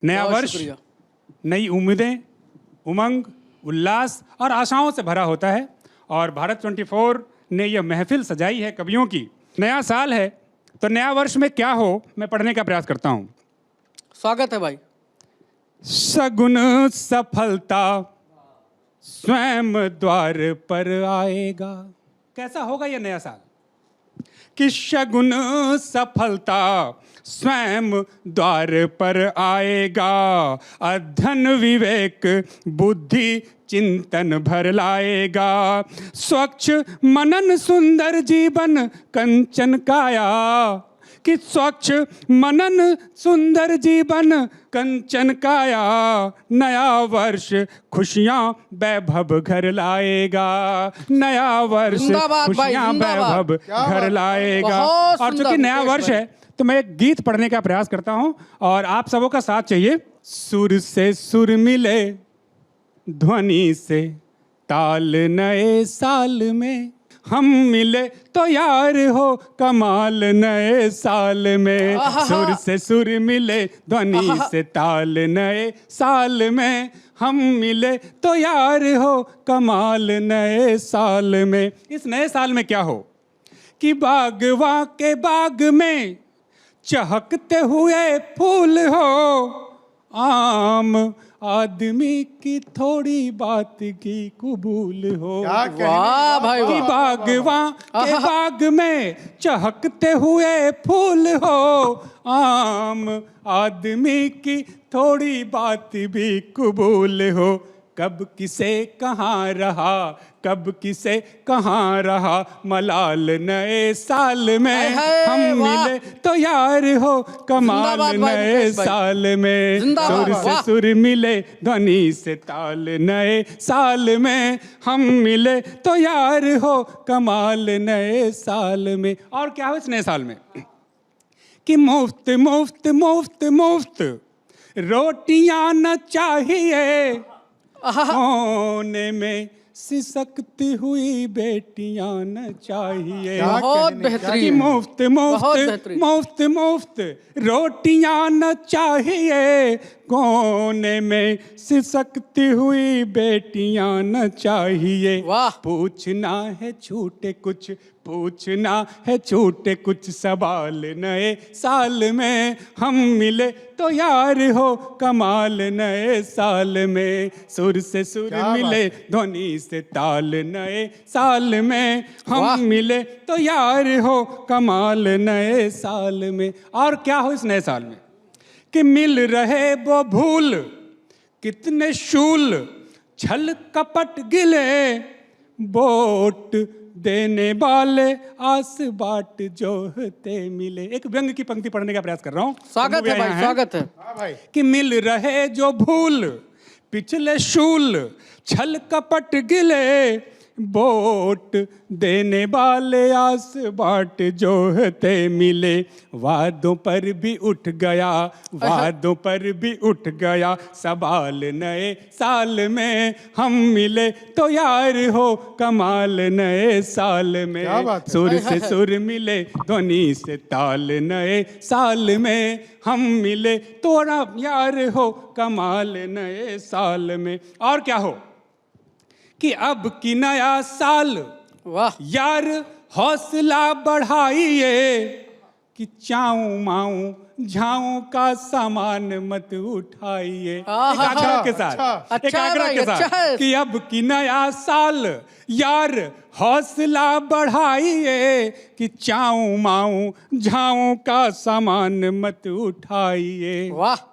नया बहुत वर्ष शुक्रिया। नई उम्मीदें, उमंग, उल्लास और आशाओं से भरा होता है और भारत 24 ने यह महफिल सजाई है कवियों की। नया साल है तो नया वर्ष में क्या हो, मैं पढ़ने का प्रयास करता हूँ। स्वागत है भाई। सगुन सफलता स्वयं द्वार पर आएगा। कैसा होगा यह नया साल कि शगुन सफलता स्वयं द्वार पर आएगा। अध्ययन विवेक बुद्धि चिंतन भर लाएगा। स्वच्छ मनन सुंदर जीवन कंचन काया कि स्वच्छ मनन सुंदर जीवन कंचन काया। नया वर्ष खुशियां वैभव घर लाएगा। नया वर्ष जिंदाबाद भाई, खुशियां जिंदाबाद। वैभव घर लाएगा। बहुत और सुंदर चूंकि नया मुकेश वर्ष भाई। है तो मैं एक गीत पढ़ने का प्रयास करता हूं और आप सबों का साथ चाहिए। सुर से सुर मिले ध्वनि से ताल नए साल में हम मिले तो यार हो कमाल नए साल में। सुर से सुर मिले ध्वनि से ताल नए साल में हम मिले तो यार हो कमाल नए साल में। इस नए साल में क्या हो कि बागवा के बाग में चहकते हुए फूल हो। आम आदमी की थोड़ी बात की कबूल हो। वाह भाई कि वाह। बागवा के बाग में चहकते हुए फूल हो। आम आदमी की थोड़ी बात भी कबूल हो। कब किसे कहाँ रहा, कब किसे कहाँ रहा मलाल नए साल में हम मिले तो यार हो कमाल जिंदाबाद भाई नए मुकेश भाई। साल में। जिंदाबाद, सुर से वाह। सुर मिले ध्वनि से ताल नए साल में हम मिले तो यार हो कमाल नए साल में। और क्या हो इस नए साल में कि मुफ्त मुफ्त मुफ्त मुफ्त रोटियां न चाहिए। कोने में सिसकती हुई बेटियां न चाहिए। बहुत कि बेहतरीन। मुफ्त बहुत मुफ्त बेहतरीन। मुफ्त मुफ्त रोटियां न चाहिए। कोने में सिसकती हुई बेटियां न चाहिए। वाह। पूछना है छूटे कुछ, पूछना है छूटे कुछ सवाल नए साल में हम मिले तो यार हो कमाल नए साल में। सुर से सुर मिले ध्वनि से ताल नए साल में हम वाह। मिले तो यार हो कमाल नए साल में। और क्या हो इस नए साल में कि मिल रहे वो भूल कितने शूल छल कपट गिले। वोट देने वाले आस बाट जोहते मिले। एक व्यंग की पंक्ति पढ़ने का प्रयास कर रहा हूं। स्वागत है भाई, स्वागत है। कि मिल रहे जो भूल पिछले शूल छल कपट गिले। वोट देने वाले आस बाट जोहते मिले। वादों पर भी उठ गया, वादों पर भी उठ गया सवाल नए साल में हम मिले तो यार हो कमाल नए साल में। सुर से सुर मिले ध्वनि से ताल नए साल में हम मिले तो यार हो कमाल नए साल में। और क्या हो कि अब की नया साल वाह। यार हौसला बढ़ाइए कि चाऊ माऊ झाऊ का सामान मत उठाइए। एक आग्रह के साथ, एक अच्छा है आग्रह भाई, के अच्छा है। साथ कि अब की नया साल यार हौसला बढ़ाइए कि चाऊ माऊ झाऊ का सामान मत उठाइए। वाह।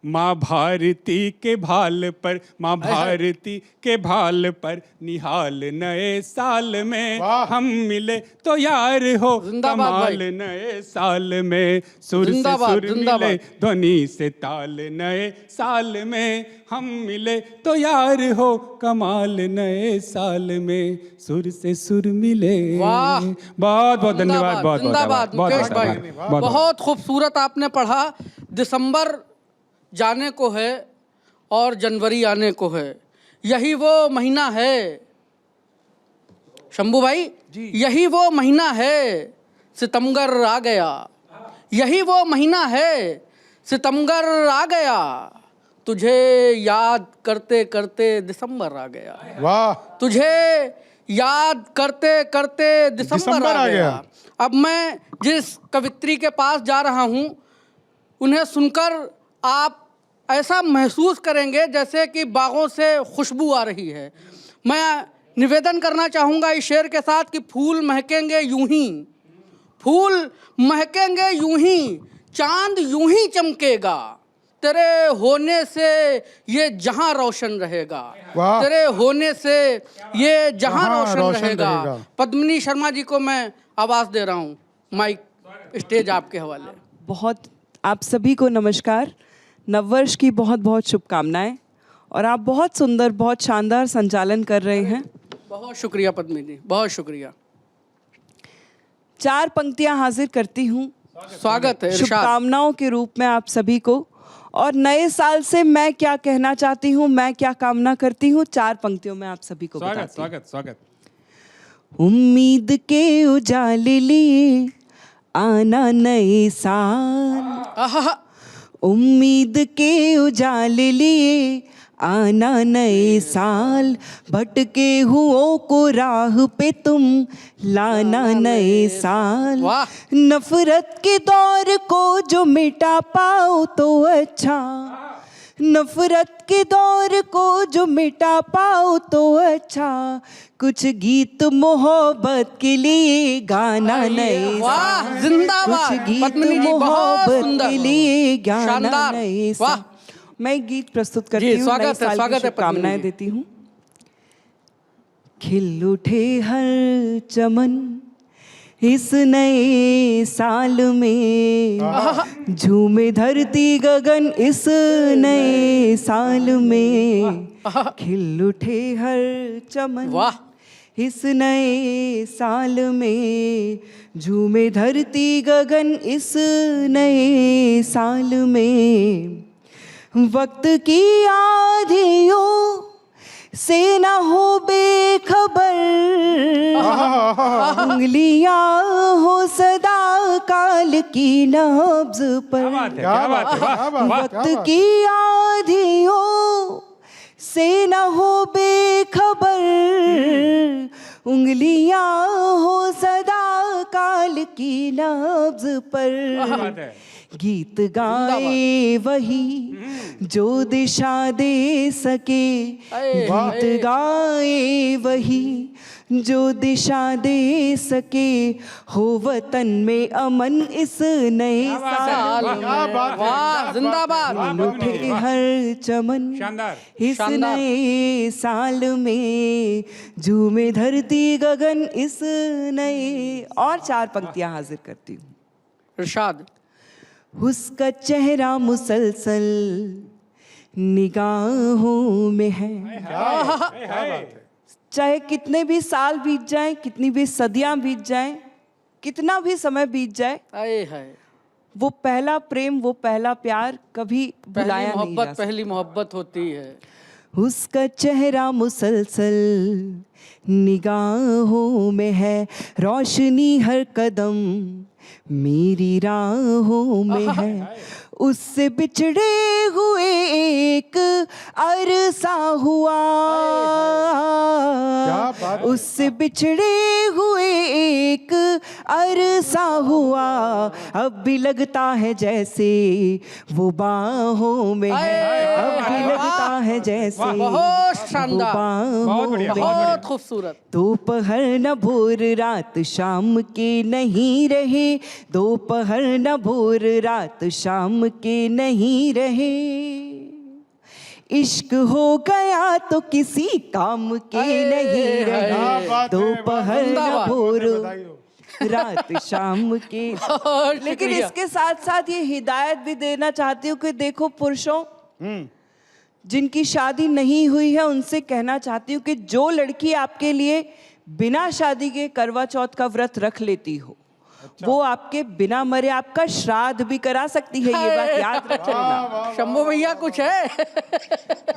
माँ भारती के भाल पर, माँ भारती के भाल पर निहाल नए साल में हम मिले तो यार हो जिंदाबाद भाई। कमाल नए साल में। सुर से जिंदाबाद, सुर मिले जिंदाबाद। ध्वनि से ताल नए साल में हम मिले तो यार हो कमाल नए साल में। सुर से सुर मिले। वाह। बहुत बहुत धन्यवाद। बहुत जिंदाबाद मुकेश भाई। बहुत बहुत खूबसूरत आपने पढ़ा। दिसंबर जाने को है और जनवरी आने को है। यही वो महीना है शंभू भाई, यही वो महीना है सितंबर आ गया। यही वो महीना है सितमगर आ गया, तुझे याद करते करते दिसंबर आ गया। वाह, तुझे याद करते करते दिसंबर आ गया। अब मैं जिस कवित्री के पास जा रहा हूँ, उन्हें सुनकर आप ऐसा महसूस करेंगे जैसे कि बागों से खुशबू आ रही है। मैं निवेदन करना चाहूँगा इस शेर के साथ कि फूल महकेंगे यूं ही, फूल महकेंगे यूं ही, चांद यूं ही चमकेगा, तेरे होने से ये जहां रोशन रहेगा। वाह। तेरे होने से ये जहां जहां रोशन रहेगा। पद्मिनी शर्मा जी को मैं आवाज दे रहा हूँ, माइक स्टेज आपके हवाले। बहुत आप सभी को नमस्कार। नववर्ष की बहुत बहुत शुभकामनाएं। और आप बहुत सुंदर, बहुत शानदार संचालन कर रहे हैं। बहुत शुक्रिया पद्मिनी, बहुत शुक्रिया। 4 पंक्तियां हाजिर करती हूँ स्वागत है इरशाद। शुभकामनाओं के रूप में आप सभी को। और नए साल से मैं क्या कहना चाहती हूँ, मैं क्या कामना करती हूँ, 4 पंक्तियों में आप सभी को स्वागत बताती हूँ। स्वागत स्वागत। उम्मीद के उजाले लिए आना नए साल, आहा, उम्मीद के उजाले लिए आना नए साल, भटके हुओं को राह पे तुम लाना नए साल। वाह। नफरत के दौर को जो मिटा पाओ तो अच्छा, नफरत के दौर को जो मिटा पाओ तो अच्छा, कुछ गीत मोहब्बत के लिए गाना नए वाह, साल, जिंदाबाद। कुछ गीत पद्मिनी जी, बहुत मोहब्बत सुंदर। के लिए गाना शानदार। नए वाह। साल। मैं एक गीत प्रस्तुत करती जी, हूँ, स्वागत नए है, साल की स्वागत है पद्मिनी शुभकामनाएं जी। देती हूँ। खिल उठे हर चमन इस नए साल में, झूमे धरती गगन इस नए साल में, खिल उठे हर चमन वाह। इस नए साल में, झूमे धरती गगन इस नए साल में, वक्त की आधियों से न हो बेखबर, उंगलियां हो सदा काल की नब्ज पर। क्या बात है, क्या बात है, वाह वाह। वक्त की आधियों से न हो बेखबर, उंगलियां हो सदा काल की नब्ज क्या पर। बात है। गीत गाए वही जो दिशा दे सके, गीत गाए वही जो दिशा दे सके, हो वतन में अमन इस नए साल में। वाह, जिंदाबाद। उठे हर चमन शानदार। इस शानदार। नए साल में, झूमे धरती गगन इस नए। और 4 पंक्तियां हाजिर करती हूँ। इरशाद। उसका चेहरा मुसलसल निगाहों में है, चाहे कितने भी साल बीत जाएं, कितनी भी सदियां बीत जाएं, कितना भी समय बीत जाए, आए है वो पहला प्रेम, वो पहला प्यार कभी पहली भुलाया नहीं जा मोहब्बत, सकता। पहली मोहब्बत होती है। उसका चेहरा मुसलसल निगाहों में है, रोशनी हर कदम मेरी राहों में है, उससे बिछड़े हुए एक अरसा हुआ, उससे बिछड़े हुए एक अरसा हुआ, अब भी लगता है जैसे वो बाहों में है, अब भी लगता है जैसे बहुत वो शानदार, बाहों बहुत बढ़िया, में बहुत है। बहुत खूबसूरत। दोपहर न भोर रात शाम के नहीं रहे, दोपहर न भोर रात शाम के नहीं रहे, इश्क हो गया तो किसी काम के नहीं रहे, दोपहर न भोर रात शाम के। लेकिन शुक्रिया। इसके साथ साथ ये हिदायत भी देना चाहती हूँ कि देखो पुरुषों, जिनकी शादी नहीं हुई है उनसे कहना चाहती हूँ कि जो लड़की आपके लिए बिना शादी के करवा चौथ का व्रत रख लेती हो, वो आपके बिना मरे आपका श्राद्ध भी करा सकती है, ये बात याद रखना। शंभू भैया कुछ है?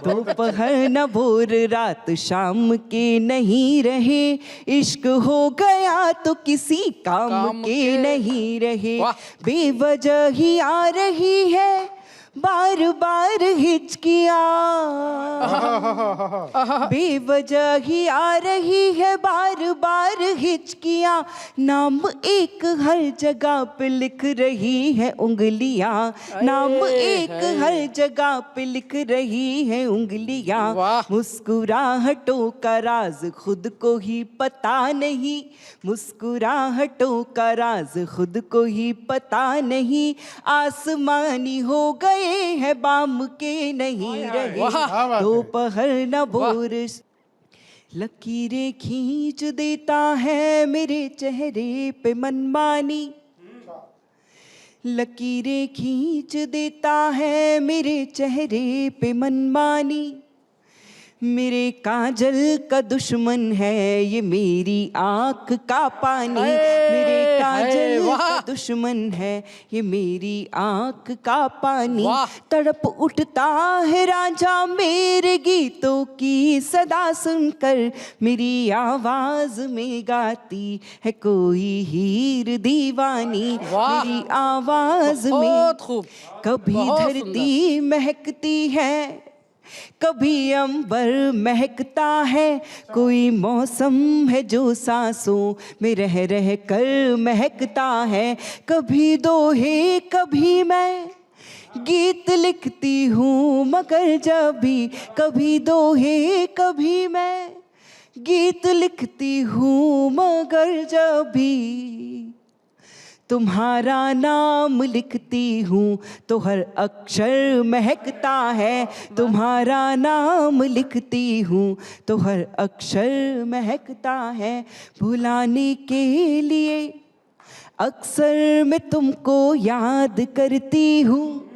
दोपहर न भोर रात शाम के नहीं रहे, इश्क हो गया तो किसी काम के नहीं रहे। वाह। बेवजह ही आ रही है बार बार हिचकियाँ, बेवजह ही आ रही है बार बार हिचकियाँ, नाम एक हर जगह पे लिख रही है उंगलियाँ, नाम एक हर जगह पे लिख रही है उंगलियाँ। वाह। मुस्कुराहटों का राज खुद को ही पता नहीं, मुस्कुराहटों का राज खुद को ही पता नहीं, आसमानी हो गए हैं बाम के नहीं रहे। वाह। दोपहर न भोर लकीरें खींच देता है मेरे चेहरे पे मनमानी, लकीरें खींच देता है मेरे चेहरे पे मनमानी, मेरे काजल का दुश्मन है ये मेरी आँख का पानी, मेरे काजल का दुश्मन है ये मेरी आँख का पानी। तड़प उठता है रांझा मेरे गीतों की सदा सुनकर, मेरी आवाज में गाती है कोई हीर दीवानी, मेरी आवाज में कभी धरती महकती है, कभी अंबर महकता है, कोई मौसम है जो सांसों में रह रह कर महकता है, कभी दोहे कभी मैं गीत लिखती हूँ मगर जब भी, कभी दोहे कभी मैं गीत लिखती हूँ मगर जब भी तुम्हारा नाम लिखती हूँ तो हर अक्षर महकता है, तुम्हारा नाम लिखती हूँ तो हर अक्षर महकता है। भुलाने के लिए अक्सर मैं तुमको याद करती हूँ,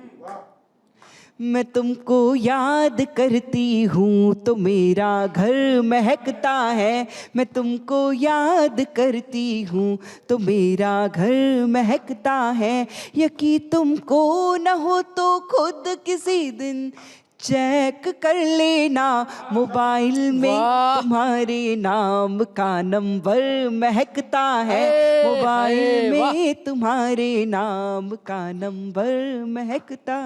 मैं तुमको याद करती हूँ तो मेरा घर महकता है, मैं तुमको याद करती हूँ तो मेरा घर महकता है। यकीन तुमको न हो तो खुद किसी दिन चेक कर लेना, मोबाइल में तुम्हारे नाम का नंबर महकता है, मोबाइल में तुम्हारे नाम का नंबर महकता।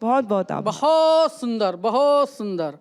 बहुत बहुत आभार। बहुत सुंदर, बहुत सुंदर।